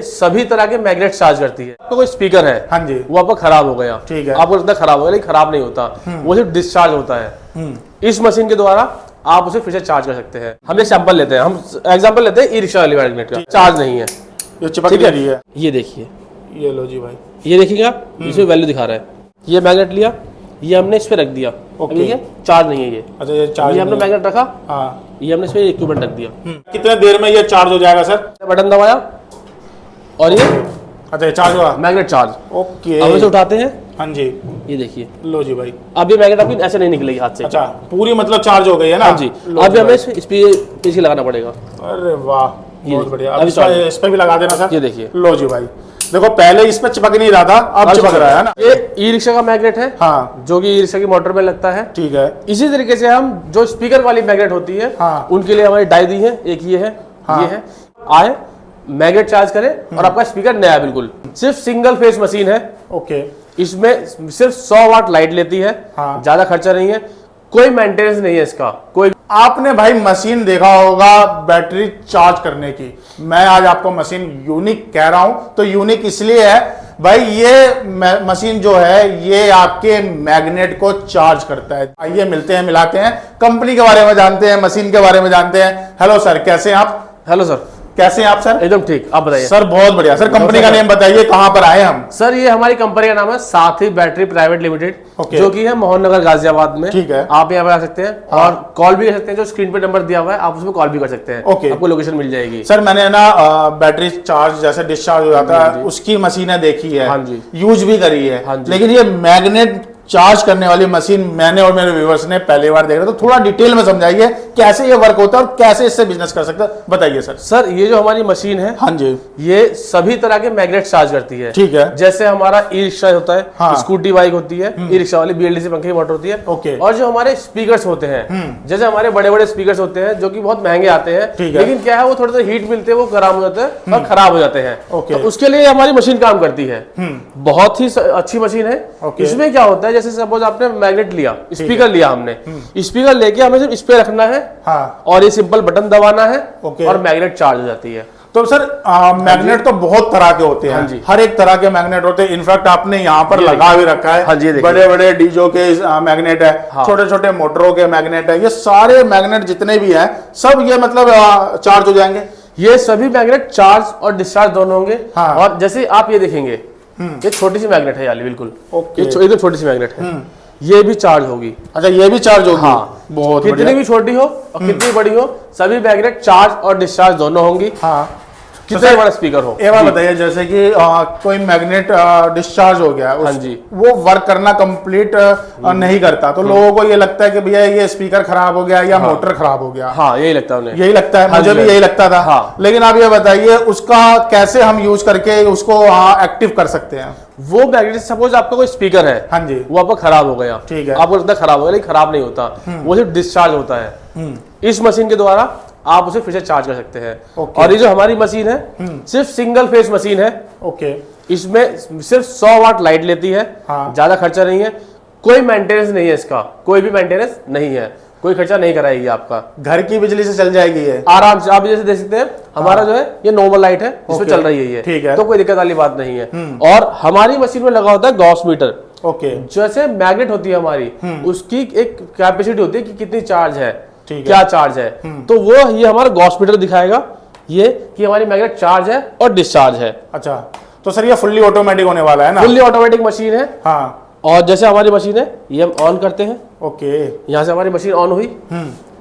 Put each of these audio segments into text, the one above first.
सभी तरह के मैग्नेट चार्ज करती है। आपका कोई स्पीकर है, हाँ जी, वो आपका खराब हो गया, ठीक है, आपको लगता है खराब हो गया, लेकिन खराब नहीं होता, वो सिर्फ डिस्चार्ज होता है। इस मशीन के द्वारा आप उसे फिर से चार्ज कर सकते हैं। हम एक सैंपल लेते हैं, हम एग्जांपल लेते हैं ई रिक्शा वाली मैग्नेट का, चार्ज नहीं है, ये चिपक रही है। ये देखिए, ये लो जी भाई, ये देखिएगा आप, इसमें वैल्यू दिखा रहा है। ये मैग्नेट लिया, ये हमने इस पे रख दिया, ओके, ये चार्ज नहीं है ये। अच्छा, ये चार्ज, ये हमने मैग्नेट रखा, हाँ, ये हमने इसमें इक्विपमेंट रख दिया। कितने देर में ये चार्ज हो जाएगा सर? बटन दबाया और ये अच्छा, ये चार्ज हुआ, मैग्नेट चार्ज। ओके, अब इसे उठाते हैं, हाँ जी, ये देखिए, लो जी भाई, अब ये मैग्नेट आपकी ऐसे नहीं निकलेगी हाथ से। अच्छा, पूरी मतलब चार्ज हो गई है ना? हाँ जी। अब हमें इस पे लगाना पड़ेगा। अरे वाह, बहुत बढ़िया। अब अभी इस पे भी लगा देना सर। ये देखिए, लो जी भाई, देखो पहले इस पे चिपक नहीं रहा था, अब चिपक रहा है ना। ये ई रिक्शा का मैग्नेट है, हाँ, जो कि ई रिक्शा की मोटर में लगता है। ठीक है, इसी तरीके से हम जो स्पीकर वाली मैग्नेट होती है, हाँ, उनके लिए हमारी डाई दी है, एक ये है, हाँ, ये है। आए मैग्नेट चार्ज करें और आपका स्पीकर नया बिल्कुल। सिर्फ सिंगल फेस मशीन है, ओके, इसमें सिर्फ 100 वाट लाइट लेती है, हाँ, ज्यादा खर्चा नहीं है, कोई मेंटेनेंस नहीं है इसका कोई। आपने भाई मशीन देखा होगा बैटरी चार्ज करने की, मैं आज आपको मशीन यूनिक कह रहा हूं, तो यूनिक इसलिए है भाई, ये मशीन जो है ये आपके मैग्नेट को चार्ज करता है। आइए मिलते हैं, मिलाते हैं, कंपनी के बारे में जानते हैं, मशीन के बारे में जानते हैं। हेलो सर, कैसे हैं आप? हेलो सर, कैसे हैं आप सर? एकदम ठीक, आप बताइए सर। बहुत बढ़िया सर, कंपनी का नेम बताइए, कहां पर आए हम? सर, ये हमारी कंपनी का नाम है साथी बैटरी प्राइवेट लिमिटेड, जो कि है मोहन नगर गाजियाबाद में। ठीक है, आप यहाँ पे आ सकते हैं, हाँ, और कॉल भी कर सकते हैं, जो स्क्रीन पे नंबर दिया हुआ है आप उसमें कॉल भी कर सकते हैं। ओके, आपको लोकेशन मिल जाएगी। सर मैंने ना बैटरी चार्ज जैसे डिस्चार्ज हो जाता है उसकी मशीनें देखी है, हाँ जी, यूज भी करी है, हाँ जी, लेकिन ये मैग्नेट चार्ज करने वाली मशीन मैंने और मेरे व्यूअर्स ने पहली बार देख रहे, तो थोड़ा डिटेल में समझाइए कैसे ये वर्क होता है और कैसे इससे बिजनेस कर सकते हैं, बताइए सर। सर, ये जो हमारी मशीन है, हाँ जी, ये सभी तरह के मैग्नेट चार्ज करती है। ठीक है, जैसे हमारा ई रिक्शा होता है, हाँ, स्कूटी बाइक होती है, ई रिक्शा वाली BLDC पंखे की मोटर होती है, ओके, और जो हमारे स्पीकर्स होते हैं, जैसे हमारे बड़े बड़े स्पीकर्स होते हैं जो कि बहुत महंगे आते हैं, लेकिन क्या है वो थोड़े से हीट मिलते हैं, वो खराब हो जाते हैं और खराब हो जाते हैं, तो उसके लिए हमारी मशीन काम करती है। बहुत ही अच्छी मशीन है। इसमें क्या होता है, जैसे सपोज आपने मैग्नेट लिया, स्पीकर लिया, हमने स्पीकर लेके हमें सिर्फ इस पे रखना है, हाँ, और ये सिंपल बटन दबाना है, और मैग्नेट चार्ज हो जाती है। तो सर मैग्नेट तो बहुत तरह के होते हैं, हाँ, हर एक तरह के मैग्नेट होते हैं। इनफैक्ट आपने यहाँ पर लगा भी रखा है, हाँ, बड़े बड़े डीजो के मैग्नेट है, हाँ, छोटे छोटे मोटरों के मैग्नेट है, ये सारे मैग्नेट जितने भी हैं सब ये मतलब चार्ज हो जाएंगे। ये सभी मैग्नेट चार्ज और डिस्चार्ज दोनों होंगे, हाँ, और जैसे आप ये देखेंगे, ये छोटी सी मैग्नेट है, बिल्कुल एकदम छोटी सी मैग्नेट है, ये भी चार्ज होगी। अच्छा, ये भी चार्ज होगी, हाँ, बहुत कितनी भी छोटी हो और कितनी बड़ी हो, सभी मैग्नेट चार्ज और डिस्चार्ज दोनों होंगी, हाँ, कितना बड़ा स्पीकर हो। एक बार बताइए, जैसे कि कोई मैग्नेट डिस्चार्ज हो गया, हाँ जी, वो वर्क करना कंप्लीट नहीं करता, तो लोगों को ये लगता है कि भैया ये स्पीकर खराब हो गया या हाँ, मोटर खराब हो गया, हाँ, यही लगता है उन्हें, यही लगता है, हाँ, मुझे भी यही लगता था, हाँ, लेकिन आप ये बताइए उसका कैसे हम यूज करके उसको एक्टिव कर सकते हैं? वो मैग्नेट, सपोज आपका कोई स्पीकर है, हाँ जी, वो आपका खराब हो गया, ठीक है, आपको लगता है खराब हो गया, लेकिन खराब नहीं होता, वो सिर्फ डिस्चार्ज होता है। इस मशीन के द्वारा आप उसे फिर से चार्ज कर सकते हैं। और ये जो हमारी मशीन है, सिर्फ सिंगल फेस मशीन है, ओके, इसमें सिर्फ 100 वाट लाइट लेती है, हाँ, ज्यादा खर्चा नहीं है, कोई मेंटेनेंस नहीं है इसका, कोई भी मेंटेनेंस नहीं है, कोई खर्चा नहीं कराएगी आपका, घर की बिजली से चल जाएगी ये आराम से। आप जैसे देख सकते हैं, हमारा जो है ये नॉर्मल लाइट है, इसमें चल रही है ये, ठीक है, तो कोई दिक्कत वाली बात नहीं है। और हमारी मशीन में लगा होता है गॉस मीटर, ओके, जैसे मैग्नेट होती है हमारी, उसकी एक कैपेसिटी होती है कि कितनी चार्ज है, क्या चार्ज है, तो वो ये हमारा गॉस मीटर दिखाएगा ये कि हमारी मैग्नेट चार्ज है और डिस्चार्ज है। अच्छा, तो सर ये फुल्ली ऑटोमेटिक होने वाला है ना? फुल्ली ऑटोमेटिक मशीन है, हाँ, और जैसे हमारी मशीन है ये हम ऑन करते हैं, ओके, यहाँ से हमारी मशीन ऑन हुई,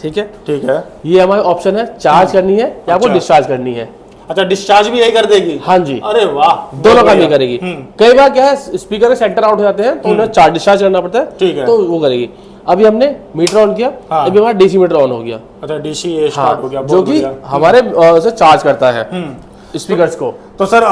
ठीक है, ठीक है, ये हमारा ऑप्शन है चार्ज करनी है या आपको डिस्चार्ज करनी है। अच्छा, डिस्चार्ज भी यही कर देगी? हाँ जी, अरे वाह, दोनों काम ही करेगी। कई बार क्या है, स्पीकर के सेंटर आउट हो जाते हैं तो उन्हें चार्ज डिस्चार्ज करना पड़ता है, ठीक है, तो वो करेगी। अभी हमने मीटर ऑन किया, हाँ, अभी हमारा डीसी मीटर ऑन हो गया। अच्छा, डीसी स्टार्ट हो गया, जो कि हमारे से चार्ज करता है स्पीकर्स को। तो सर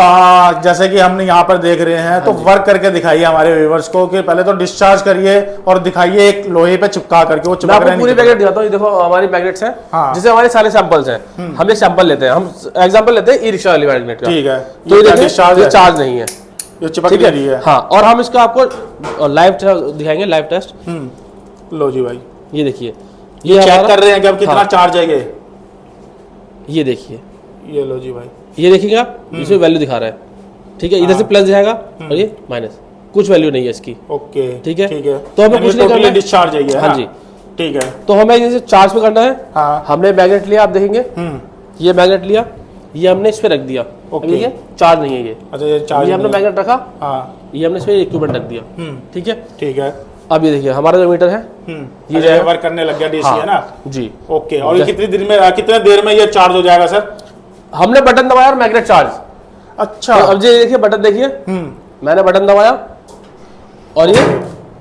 जैसे कि हमने यहाँ पर देख रहे हैं, तो वर्क करके दिखाइए हमारे व्यूअर्स को कि पहले तो डिस्चार्ज करिए और दिखाइए एक लोहे पे चिपका करके, वो चिपक रहा है। पूरी मैग्नेट दिखाता हूँ, देखो हमारी मैग्नेट्स हैं, हाँ, जिसे हमारे सारे सैंपल्स हैं, हम एक सैंपल लेते हैं, हम एग्जांपल लेते हैं ई रिक्शा वाली मैग्नेट का, ठीक है, तो ये डिस्चार्ज चार्ज नहीं है, ये चिपक रही है, हाँ, और हम इसका आपको लाइव दिखाएंगे, लाइव टेस्ट। लो जी भाई, ये देखिए, ये चेक कर रहे हैं कि अब कितना चार्ज है, ये देखिए, ये लो जी भाई, ये देखिएगा आप, इसमें वैल्यू दिखा रहा है, ठीक है, इधर से प्लस दिखाएगा और ये माइनस, कुछ वैल्यू नहीं है इसकी। ओके, ठीक है, ठीक है। तो हमें कुछ नहीं करना है, डिस्चार्ज है। हाँ जी, ठीक है। तो हमें इसे चार्ज पे करना है। हाँ। हमने मैग्नेट लिया, आप देखेंगे ये मैग्नेट लिया, ये हमने इस पे रख दिया। ओके। ये चार्ज नहीं है ये। अच्छा, ये चार्ज, ये हमने मैग्नेट रखा। हाँ। ये हमने इस पे इक्विपमेंट रख दिया। ठीक है, ठीक है। अब ये देखिए हमारा जो मीटर है ये जो वर्क करने लग गया, डीसी है ना जी। ओके, और ये कितने देर में ये चार्ज हो जाएगा सर? हमने बटन दबाया और मैग्नेट चार्ज। अच्छा, तो अब ये देखिए बटन देखिए, मैंने बटन दबाया और ये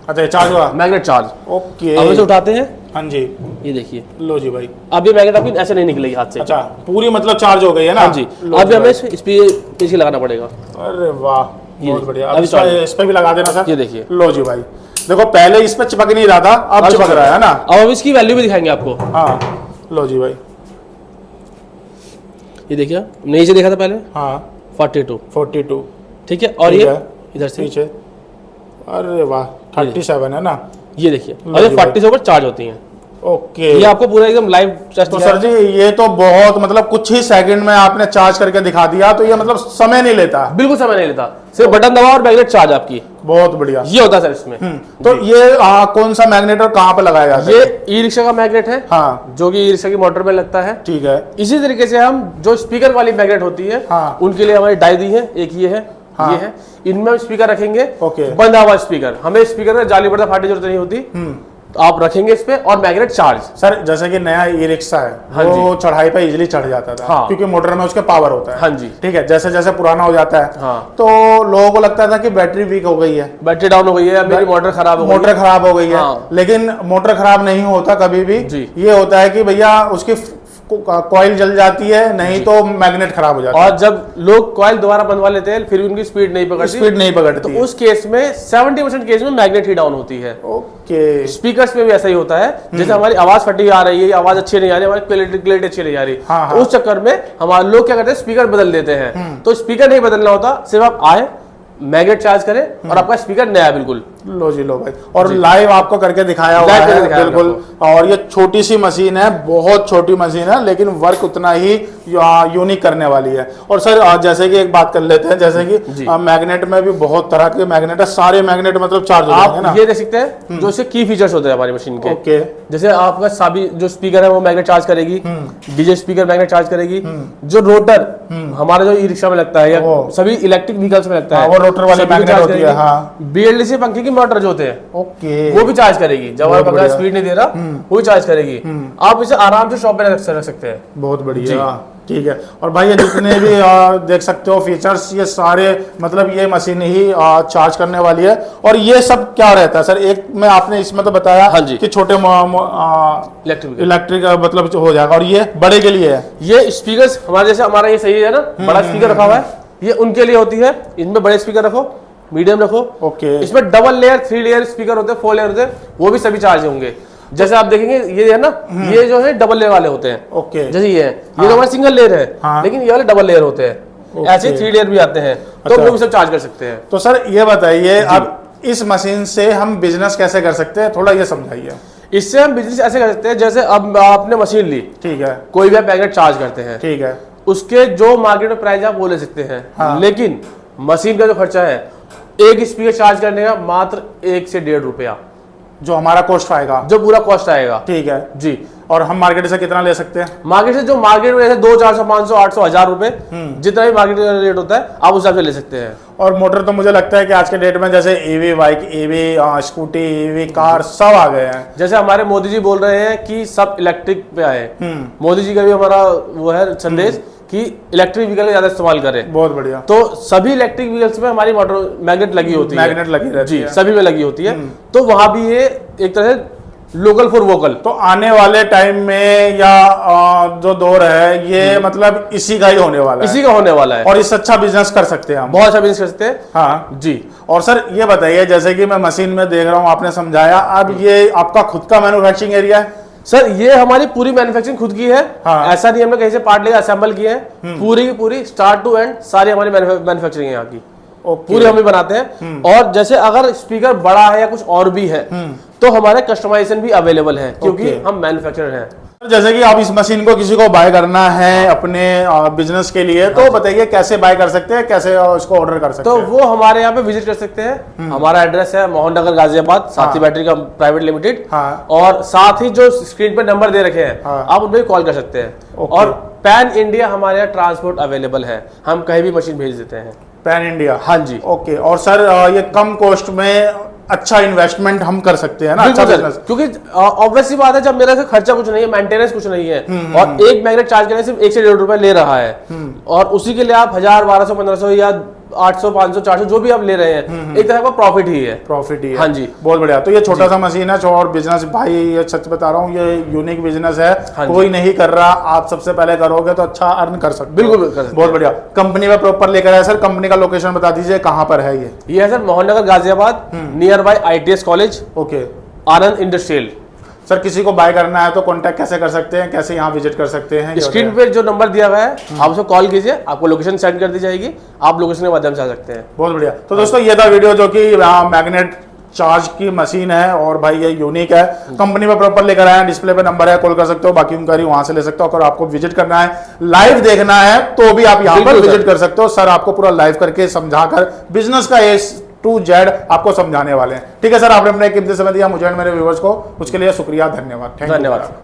अच्छा, ये चार्ज हुआ, मैग्नेट चार्ज। ओके, अब इसे उठाते हैं, हाँ जी, ये देखिए, लो जी भाई, अब ये मैग्नेट आपकी ऐसे नहीं निकलेगी हाथ से। अच्छा, पूरी मतलब चार्ज हो गई है ना? हाँ जी। अब हमें इस पे लगाना पड़ेगा। अरे वाह, बहुत बढ़िया। अब अभी इस पे भी लगा देना सर। ये देखिए, लो जी भाई, देखो पहले इस पे चिपक नहीं रहा था, अब चिपक रहा है ना। अब हम इसकी वैल्यू भी दिखाएंगे आपको। हाँ, लो जी भाई, ये देखिए, नहीं से देखा था पहले। हाँ, 42, ठीक है, और ये इधर से पीछे, अरे वाह, 37 है ना। ये देखिए, और ये 40 से ऊपर चार्ज होती हैं। ओके, ये आपको पूरा एकदम लाइव टेस्ट। तो सर जी ये तो बहुत मतलब कुछ ही सेकंड में आपने चार्ज करके दिखा दिया, तो ये मतलब समय नहीं लेता। बिल्कुल समय नहीं लेता, सिर्फ बटन दबाओ और मैग्नेट चार्ज आपकी। बहुत बढ़िया, ये होता है सर इसमें। तो ये कौन सा मैग्नेट और कहाँ पे लगाया जाता है? ये ई रिक्शा का मैग्नेट है, हाँ, जो कि ई रिक्शा की मोटर में लगता है। ठीक है। इसी तरीके से हम जो स्पीकर वाली मैग्नेट होती है, हाँ, उनके लिए हमारी डाई दी है, एक ये है, हाँ, ये है, इनमें हम स्पीकर रखेंगे। ओके, बंद आवाज स्पीकर, हमें स्पीकर में जाली पर्दा फाटने की जरूरत नहीं होती। तो आप रखेंगे इस पे, और मैग्नेट चार्ज। सर जैसे कि नया ई रिक्शा है, हाँ वो चढ़ाई पे इजीली चढ़ जाता था, हाँ, क्योंकि मोटर में उसके पावर होता है। हाँ जी, ठीक है। जैसे जैसे पुराना हो जाता है, हाँ, तो लोगों को लगता था कि बैटरी वीक हो गई है, बैटरी डाउन हो गई है, मेरी मोटर खराब हो गई है। मोटर खराब हो गई है। हाँ। लेकिन मोटर खराब नहीं होता कभी भी जी। ये होता है कि भैया उसकी कॉइल जल जाती है, नहीं तो मैग्नेट खराब हो जाता है। और जब लोग कॉइल दोबारा बनवा लेते हैं, फिर भी उनकी स्पीड नहीं पकड़ती, तो उस केस में 70% केस में मैग्नेट ही डाउन होती है। ओके, स्पीकर्स में भी ऐसा ही होता है। जैसे हमारी आवाज फटी आ रही है, आवाज अच्छी नहीं आ रही, हमारी क्लैरिटी अच्छी नहीं आ रही, हाँ, तो उस चक्कर में हमारे लोग क्या करते हैं, स्पीकर बदल देते हैं। तो स्पीकर नहीं बदलना होता, सिर्फ आप आए, मैग्नेट चार्ज करें और आपका स्पीकर नया बिल्कुल। लो जी, लो भाई, और लाइव आपको करके दिखाया हुआ है बिल्कुल। और ये छोटी सी मशीन है, बहुत छोटी मशीन है, लेकिन वर्क उतना ही यूनिक करने वाली है। और सर जैसे कि एक बात कर लेते हैं, जैसे कि मैग्नेट में भी बहुत तरह के मैग्नेट है, सारे मैग्नेट मतलब चार्ज हो जाएंगे ना? ये देख सकते हैं जो इसके की फीचर्स होते हैं हमारी मशीन के। ओके, जैसे आपका साबी जो स्पीकर है वो मैग्नेट चार्ज करेगी, डीजे स्पीकर मैग्नेट चार्ज करेगी, जो रोटर हमारा जो ई रिक्शा में लगता है या सभी इलेक्ट्रिक व्हीकल्स में लगता है, वो रोटर वाली मैग्नेट होती है। हाँ, BLDC पंखे की मोटर जो होते हैं, ओके, वो भी चार्ज करेगी। जब आप पंखा स्पीड नहीं दे रहा, वो भी चार्ज करेगी। आप इसे आराम से शॉप में रख सकते हैं। बहुत बढ़िया, ठीक है। और भाई ये जितने भी देख सकते हो फीचर्स, ये सारे मतलब ये मशीन ही चार्ज करने वाली है। और ये सब क्या रहता है सर? एक में आपने इसमें तो बताया कि छोटे इलेक्ट्रिक मतलब हो जाएगा, और ये बड़े के लिए है। ये स्पीकर हमारे जैसे हमारा ये सही है ना, बड़ा स्पीकर रखा हुआ है, ये उनके लिए होती है। इनमें बड़े स्पीकर रखो, मीडियम रखो। ओके, इसमें डबल लेयर, 3 लेयर स्पीकर होते हैं, 4 लेयर होते हैं, वो भी सभी चार्ज होंगे। जैसे आप देखेंगे ये है ना, ये जो है डबल लेयर वाले होते हैं। ओके, जैसे ये है, ये तो हमारा सिंगल लेयर है, लेकिन ये वाले डबल लेयर होते हैं। ऐसे 3 लेयर भी आते हैं, तो वो भी सब चार्ज कर सकते हैं। तो सर ये बताइए, अब इस मशीन से हम बिजनेस कैसे कर सकते हैं, थोड़ा ये समझाइए। इससे हम बिजनेस ऐसे कर सकते हैं, जैसे अब आपने मशीन ली, ठीक है, कोई भी आप मैग्नेट चार्ज करते हैं, ठीक है, उसके जो मार्केट में प्राइस आप वो ले सकते हैं। लेकिन मशीन का जो खर्चा है, एक स्पीकर चार्ज करने का मात्र 1 से 1.5 रुपया, जो हमारा कॉस्ट आएगा, जो पूरा कॉस्ट आएगा। ठीक है जी। और हम मार्केट से कितना ले सकते हैं? मार्केट से जो मार्केट में जैसे 200, 400, 500, 800, 1000 रुपए, जितना भी मार्केट का रेट होता है, आप उस हिसाब से ले सकते हैं। और मोटर तो मुझे लगता है कि आज के डेट में जैसे EV bike, EV scooty, EV car सब आ गए हैं। जैसे हमारे मोदी जी बोल रहे हैं कि सब इलेक्ट्रिक पे आए, मोदी जी का भी हमारा वो है संदेश कि इलेक्ट्रिक व्हीकल का ज्यादा इस्तेमाल करें। बहुत बढ़िया। तो सभी इलेक्ट्रिक व्हीकल्स में हमारी मोटर मैग्नेट लगी होती है, मैग्नेट लगी रहती है, सभी में लगी होती है। तो वहां भी ये एक तरह से लोकल फॉर वोकल। तो आने वाले टाइम में या जो दौर है ये मतलब इसी का ही होने वाला है, इसी का होने वाला है। और इससे अच्छा बिजनेस कर सकते हैं हम, बहुत अच्छा बिजनेस कर सकते हैं। हाँ जी। और सर ये बताइए, जैसे कि मैं मशीन में देख रहा हूँ, आपने समझाया, अब ये आपका खुद का मैन्युफैक्चरिंग एरिया है? सर ये हमारी पूरी मैन्युफैक्चरिंग खुद की है। हाँ। ऐसा नहीं हमने कहीं से पार्ट लेकर असेंबल किए हैं, पूरी की पूरी स्टार्ट टू एंड सारी हमारी मैन्युफैक्चरिंग है यहाँ की। पूरी हम ही बनाते हैं। और जैसे अगर स्पीकर बड़ा है या कुछ और भी है, तो हमारे कस्टमाइजेशन भी अवेलेबल है, क्योंकि हम मैन्युफैक्चरर हैं। जैसे कि आप इस मशीन को किसी को बाय करना है अपने बिजनेस के लिए, तो बताइए कैसे बाय कर सकते हैं, कैसे इसको ऑर्डर कर सकते तो हैं? वो हमारे यहाँ पे विजिट कर सकते हैं। हमारा एड्रेस है मोहन नगर गाजियाबाद, साथी बैटरी का प्राइवेट लिमिटेड। और साथ ही जो स्क्रीन पे नंबर दे रखे हैं आप उनमें कॉल कर सकते हैं। और पैन इंडिया हमारे यहाँ ट्रांसपोर्ट अवेलेबल है, हम कहीं भी मशीन भेज देते हैं। Pan India? हाँ जी। ओके। और सर ये कम कॉस्ट में अच्छा इन्वेस्टमेंट हम कर सकते हैं ना? अच्छा बिजनेस, क्योंकि ऑब्वियस सी बात है, जब मेरा खर्चा कुछ नहीं है, मेंटेनेंस कुछ नहीं है, और एक मैग्नेट चार्ज करने सिर्फ 1 से 1.5 रुपए ले रहा है, और उसी के लिए आप 1000, 1200, 1500 या 800, 500, 400 जो भी आप ले रहे हैं, एक तरह का प्रॉफिट ही है। प्रॉफिट ही है। हाँ जी, बहुत बढ़िया। तो ये छोटा सा मशीन है और बिजनेस, भाई ये सच बता रहा हूँ, ये यूनिक बिजनेस है। हाँ, कोई नहीं कर रहा, आप सबसे पहले करोगे तो अच्छा अर्न कर सकते हो। बिल्कुल कर सकते। बहुत बढ़िया। कंपनी में प्रॉपर लेकर आए सर, कंपनी का लोकेशन बता दीजिए, कहाँ पर है ये? है sir Mohan Nagar Ghaziabad, near by ITS college. Okay. Anand industrial. Sir किसी को बाय करना है तो कांटेक्ट कैसे कर सकते हैं, कैसे यहाँ विजिट कर सकते हैं? स्क्रीन पे जो नंबर दिया हुआ है आप उसको कॉल कीजिए, आपको लोकेशन सेंड कर दी जाएगी, आप लोकेशन के माध्यम से आ सकते हैं। बहुत बढ़िया। तो दोस्तों ये था वीडियो जो कि मैग्नेट चार्ज की मशीन है, और भाई ये यूनिक है। कंपनी में प्रॉपर लेकर आए हैं, डिस्प्ले पे नंबर है, कॉल कर सकते हो, बाकी इंक्वायरी वहां से ले सकते हो। अगर आपको विजिट करना है, लाइव देखना है, तो भी आप यहाँ पर विजिट कर सकते हो। सर आपको पूरा लाइव करके समझाकर बिजनेस का A to Z आपको समझाने वाले हैं। ठीक है सर, आपने अपने कीमती समय दिया मुझे और मेरे व्यूअर्स को, उसके लिए शुक्रिया, धन्यवाद। धन्यवाद।